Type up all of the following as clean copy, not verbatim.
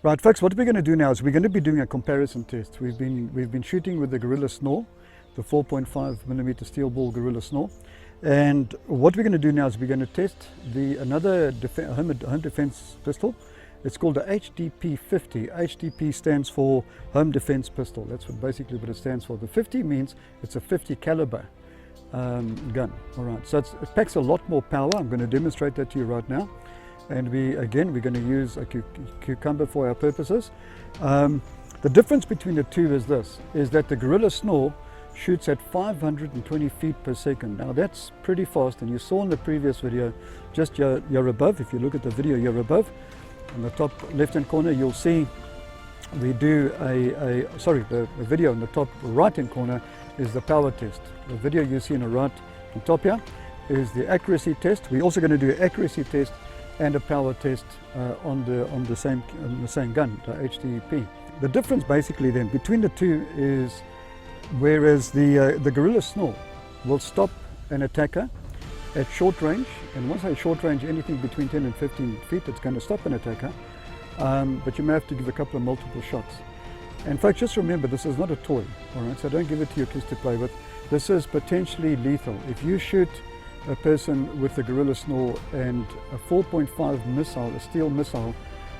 Right, folks, what we're going to do now is we're going to be doing a comparison test. We've been shooting with the Gorilla Snore, the 4.5mm steel ball Gorilla Snore. And what we're going to do now is we're going to test another home defense pistol. It's called the HDP50. HDP stands for Home Defense Pistol. That's basically what it stands for. The 50 means it's a 50 caliber gun. All right, so it packs a lot more power. I'm going to demonstrate that to you right now. And we're going to use a cucumber for our purposes. The difference between the two is this, is that the Gorilla Snore shoots at 520 feet per second. Now that's pretty fast, and you saw in the previous video, just you're above, if you look at the video, you're above. In the top left hand corner you'll see we do the video in the top right hand corner is the power test. The video you see in the right on top here is the accuracy test. We're also going to do an accuracy test and a power test on the same gun, the HDP. The difference basically then between the two is, whereas the Gorilla Snore will stop an attacker at short range, and once I say short range, anything between 10 and 15 feet, it's going to stop an attacker, but you may have to give a couple of multiple shots. And folks, just remember, this is not a toy, all right? So don't give it to your kids to play with. This is potentially lethal. If you shoot a person with the Gorilla Snore and a 4.5 missile, a steel missile,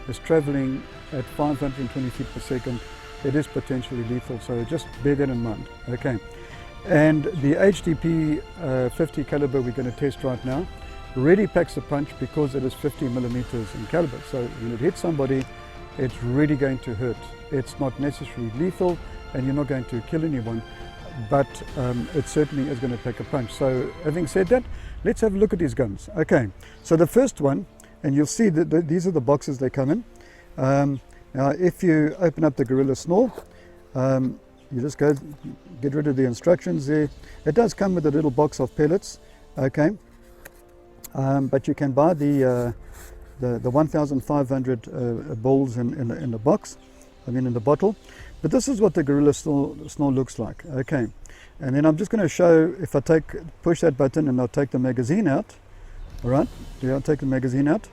is traveling at 520 feet per second, it is potentially lethal, so just bear that in mind. Okay, and the HDP 50 caliber we're going to test right now really packs a punch because it is 50 millimeters in caliber. So when it hits somebody, it's really going to hurt. It's not necessarily lethal, and you're not going to kill anyone, but it certainly is going to pack a punch. So having said that, let's have a look at these guns. Okay, so the first one, and you'll see that these are the boxes they come in. Now if you open up the Gorilla Snore, you just get rid of the instructions there. It does come with a little box of pellets, okay, but you can buy the 1,500 balls in the box, in the bottle. But this is what the Gorilla Snore looks like, okay. And then I'm just going to show, if I push that button and I'll take the magazine out, all right, I'll take the magazine out.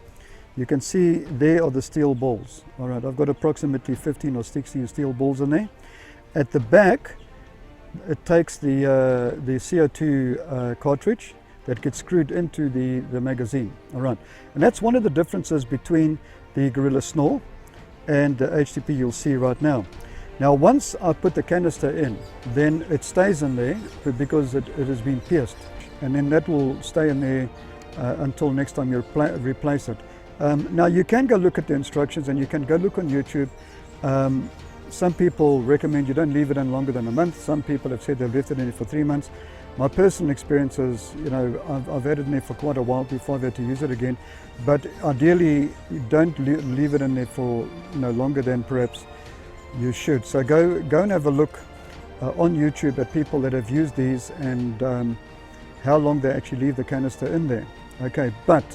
You can see there are the steel balls, all right. I've got approximately 15 or 16 steel balls in there. At the back, it takes the CO2 cartridge that gets screwed into the magazine, all right. And that's one of the differences between the Gorilla Snore and the HDP you'll see right now. Now once I put the canister in, then it stays in there because it has been pierced, and then that will stay in there until next time you replace it. Now you can go look at the instructions, and you can go look on YouTube. Some people recommend you don't leave it in longer than a month. Some people have said they've left it in for 3 months. My personal experience is, I've had it in there for quite a while before I've had to use it again. But ideally, you don't leave it in there for longer than perhaps you should. So go and have a look on YouTube at people that have used these and how long they actually leave the canister in there. Okay, but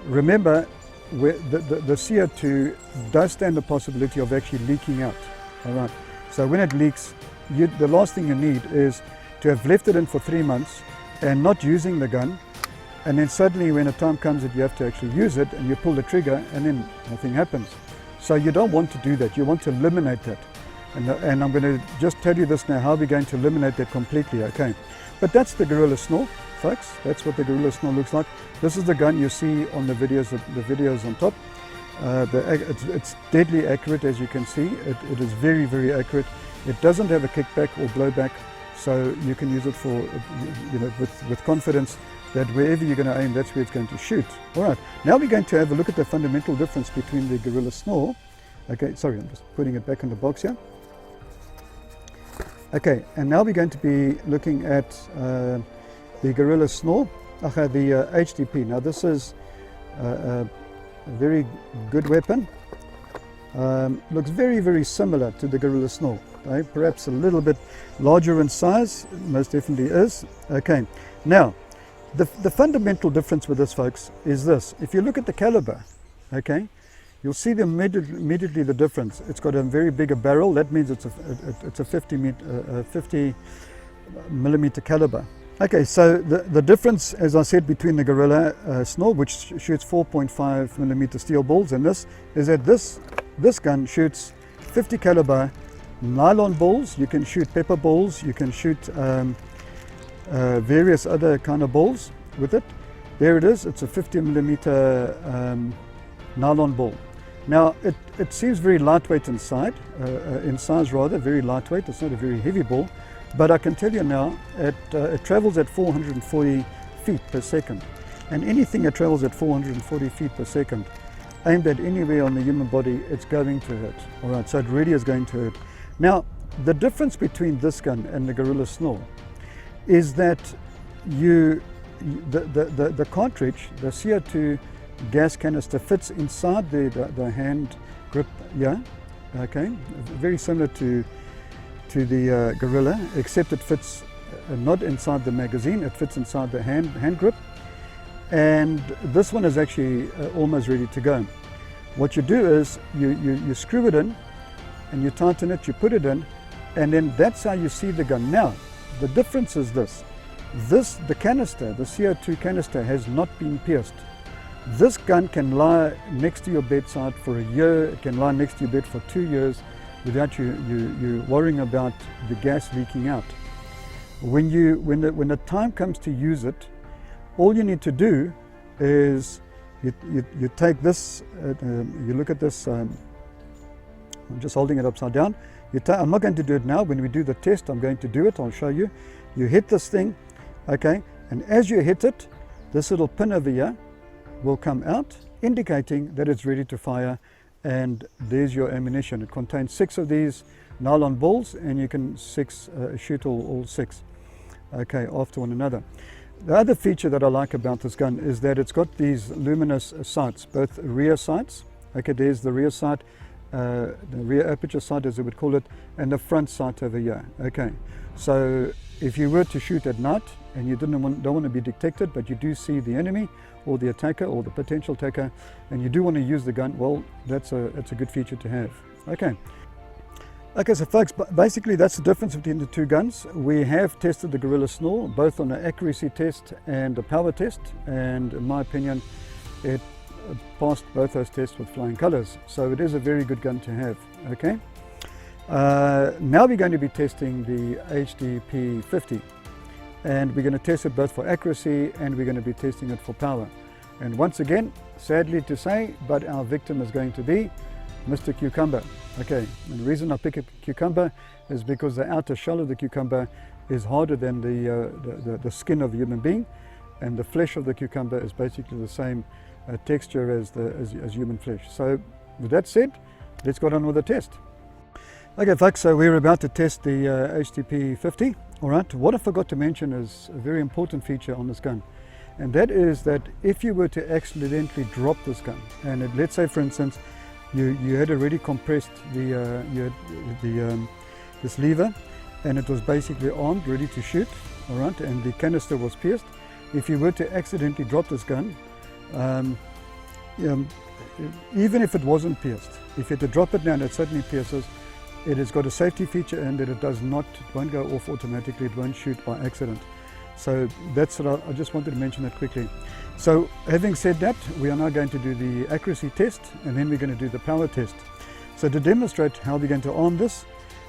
remember, the CO2 does stand the possibility of actually leaking out. All right. So when it leaks, the last thing you need is to have left it in for 3 months and not using the gun, and then suddenly when a time comes that you have to actually use it and you pull the trigger and then nothing happens. So you don't want to do that. You want to eliminate that. And I'm going to just tell you this now, how we're going to eliminate that completely, okay? But that's the Gorilla Snore, folks. That's what the Gorilla Snore looks like. This is the gun you see on the videos on top. It's deadly accurate, as you can see. It is very, very accurate. It doesn't have a kickback or blowback, so you can use it for, with confidence that wherever you're going to aim, that's where it's going to shoot. All right, now we're going to have a look at the fundamental difference between the Gorilla Snore. Okay, sorry, I'm just putting it back in the box here. Okay, and now we're going to be looking at the Gorilla Snore, the HDP. Now this is a very good weapon. Looks very, very similar to the Gorilla Snore. Okay? Perhaps a little bit larger in size, most definitely is. Okay, now the fundamental difference with this, folks, is this. If you look at the caliber, okay, you'll see immediately the difference. It's got a very bigger barrel. That means it's a 50 millimeter caliber. Okay, so the difference, as I said, between the Gorilla Snore, which shoots 4.5 millimeter steel balls, and this, is that this this gun shoots 50 caliber nylon balls. You can shoot pepper balls, you can shoot various other kind of balls with it. There it is, it's a 50 millimeter nylon ball. Now it seems very lightweight in size rather, very lightweight. It's not a very heavy ball, but I can tell you now it travels at 440 feet per second, and anything that travels at 440 feet per second aimed at anywhere on the human body, it's going to hurt. All right, so it really is going to hurt. Now the difference between this gun and the Gorilla Snore is that the cartridge, the CO2 gas canister, fits inside the hand grip here. Okay, very similar to the Gorilla, except it fits not inside the magazine, it fits inside the hand grip. And this one is actually almost ready to go. What you do is you screw it in and you tighten it, you put it in, and then that's how you see the gun. Now the difference is the canister, the CO2 canister, has not been pierced. This gun can lie next to your bedside for a year. It can lie next to your bed for 2 years without you worrying about the gas leaking out. When the time comes to use it, all you need to do is you take this, you look at this, I'm just holding it upside down. I'm not going to do it now. When we do the test, I'm going to do it. I'll show you. You hit this thing, okay, and as you hit it, this little pin over here will come out, indicating that it's ready to fire, and there's your ammunition. It contains 6 of these nylon balls, and you can shoot all 6, okay, after one another. The other feature that I like about this gun is that it's got these luminous sights, both rear sights. Okay, there's the rear sight, the rear aperture sight as they would call it, and the front sight over here. Okay, so if you were to shoot at night and you don't want to be detected, but you do see the enemy or the attacker or the potential attacker, and you do want to use the gun, well, that's a good feature to have. Okay, so folks, basically that's the difference between the two guns. We have tested the Gorilla Snore both on an accuracy test and a power test, and in my opinion it passed both those tests with flying colors. So it is a very good gun to have. Okay, now we're going to be testing the HDP50, and we're going to test it both for accuracy and we're going to be testing it for power. And once again, sadly to say, but our victim is going to be Mr. Cucumber. Okay, and the reason I pick a cucumber is because the outer shell of the cucumber is harder than the skin of a human being, and the flesh of the cucumber is basically the same texture as human flesh. So with that said, let's get on with the test. Okay folks, so we're about to test the HDP50. Alright, what I forgot to mention is a very important feature on this gun, and that is that if you were to accidentally drop this gun, and let's say for instance you had already compressed this lever, and it was basically armed, ready to shoot, alright, and the canister was pierced. If you were to accidentally drop this gun, even if it wasn't pierced, if you had to drop it now and it suddenly pierces, it has got a safety feature in that it won't go off automatically, it won't shoot by accident. So that's what I just wanted to mention that quickly. So having said that, we are now going to do the accuracy test, and then we're going to do the power test. So to demonstrate how we're going to arm this,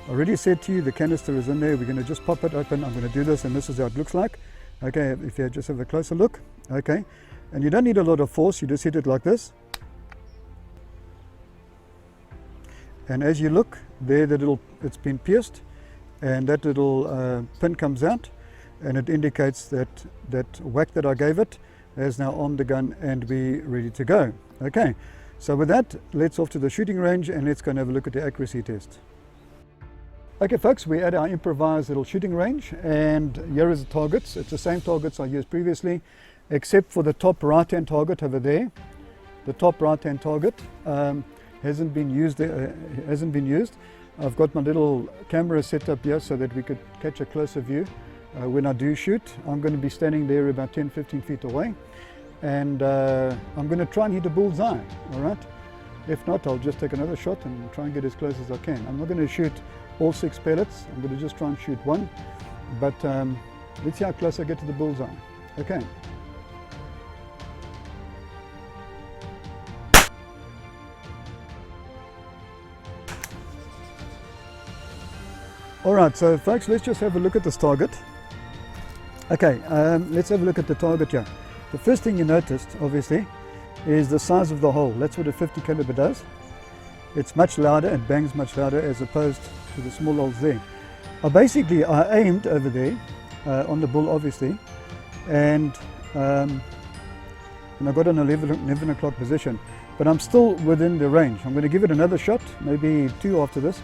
I already said to you the canister is in there. We're going to just pop it open. I'm going to do this, and this is how it looks like. Okay, if you just have a closer look. Okay, and you don't need a lot of force, you just hit it like this. And as you look, there it's been pierced, and that little pin comes out, and it indicates that whack that I gave it has now armed the gun and be ready to go. Okay, so with that, let's off to the shooting range and let's go and have a look at the accuracy test. Okay folks, we're at our improvised little shooting range, and here is the targets. It's the same targets I used previously, except for the top right hand target over there. The top right hand target hasn't been used. I've got my little camera set up here so that we could catch a closer view when I do shoot. I'm going to be standing there about 10-15 feet away, and I'm going to try and hit a bullseye. All right, if not, I'll just take another shot and try and get as close as I can. I'm not going to shoot all 6 pellets. I'm going to just try and shoot one, but let's see how close I get to the bullseye. Okay. Alright, so folks, let's just have a look at this target. Okay, let's have a look at the target here. The first thing you noticed, obviously, is the size of the hole. That's what a 50 caliber does. It's much louder and bangs much louder as opposed to the small holes there. I aimed over there on the bull, obviously, and I got an 11 o'clock position, but I'm still within the range. I'm going to give it another shot, maybe 2 after this.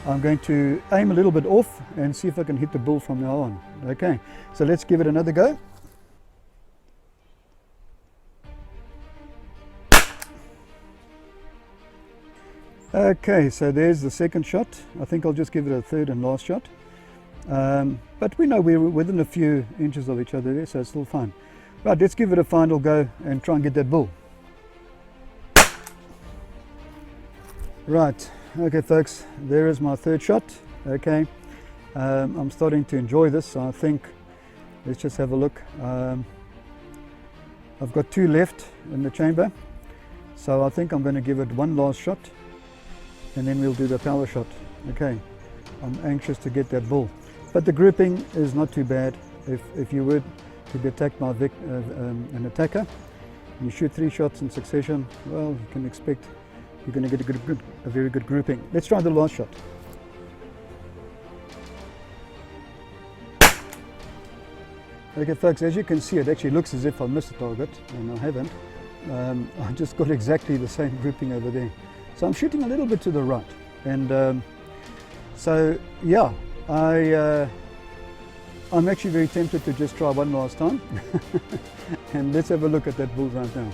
I'm going to aim a little bit off and see if I can hit the bull from now on. Okay, so let's give it another go. Okay, so there's the second shot. I think I'll just give it a third and last shot. But we know we're within a few inches of each other there, so it's still fine. Right, let's give it a final go and try and get that bull. Right, okay folks, there is my third shot. Okay, I'm starting to enjoy this, so I think let's just have a look. I've got 2 left in the chamber, so I think I'm going to give it one last shot and then we'll do the power shot. Okay, I'm anxious to get that bull, but the grouping is not too bad. If you were to be attacked by an attacker, you shoot 3 shots in succession, well, you can expect you're going to get a very good grouping. Let's try the last shot. Okay folks, as you can see, it actually looks as if I missed the target, and I haven't. I just got exactly the same grouping over there. So I'm shooting a little bit to the right, and so yeah, I'm actually very tempted to just try one last time. And let's have a look at that bull right now.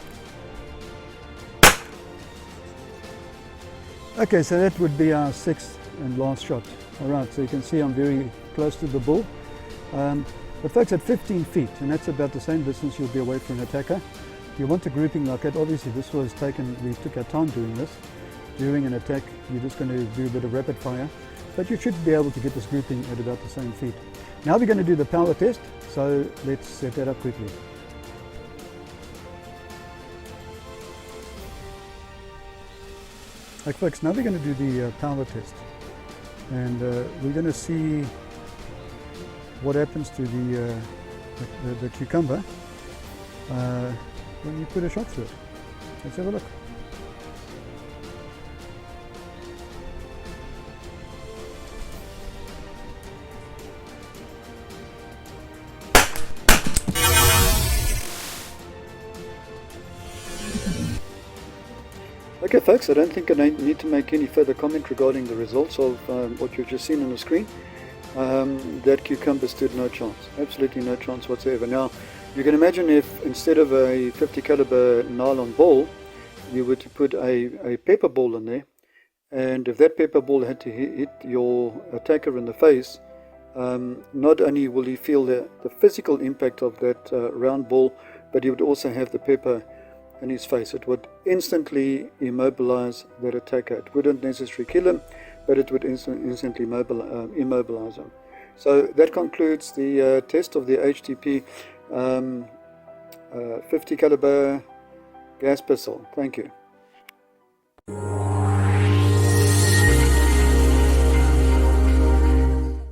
Okay, so that would be our 6th and last shot. Alright, so you can see I'm very close to the bull. But folks, at 15 feet, and that's about the same distance you'll be away from an attacker. You want a grouping like that. Obviously this was taken, we took our time doing this. During an attack, you're just going to do a bit of rapid fire. But you should be able to get this grouping at about the same feet. Now we're going to do the power test, so let's set that up quickly. Okay folks, now we're going to do the power test, and we're going to see what happens to the cucumber when you put a shot through it. Let's have a look. Okay folks, I don't think I need to make any further comment regarding the results of what you've just seen on the screen. That cucumber stood no chance, absolutely no chance whatsoever. Now you can imagine if instead of a 50 caliber nylon ball, you were to put a pepper ball in there, and if that pepper ball had to hit your attacker in the face, not only will he feel the physical impact of that round ball, but he would also have the pepper in his face. It would instantly immobilize that attacker. It wouldn't necessarily kill him, but it would instantly immobilize him. So that concludes the test of the HDP 50 caliber gas pistol. Thank you.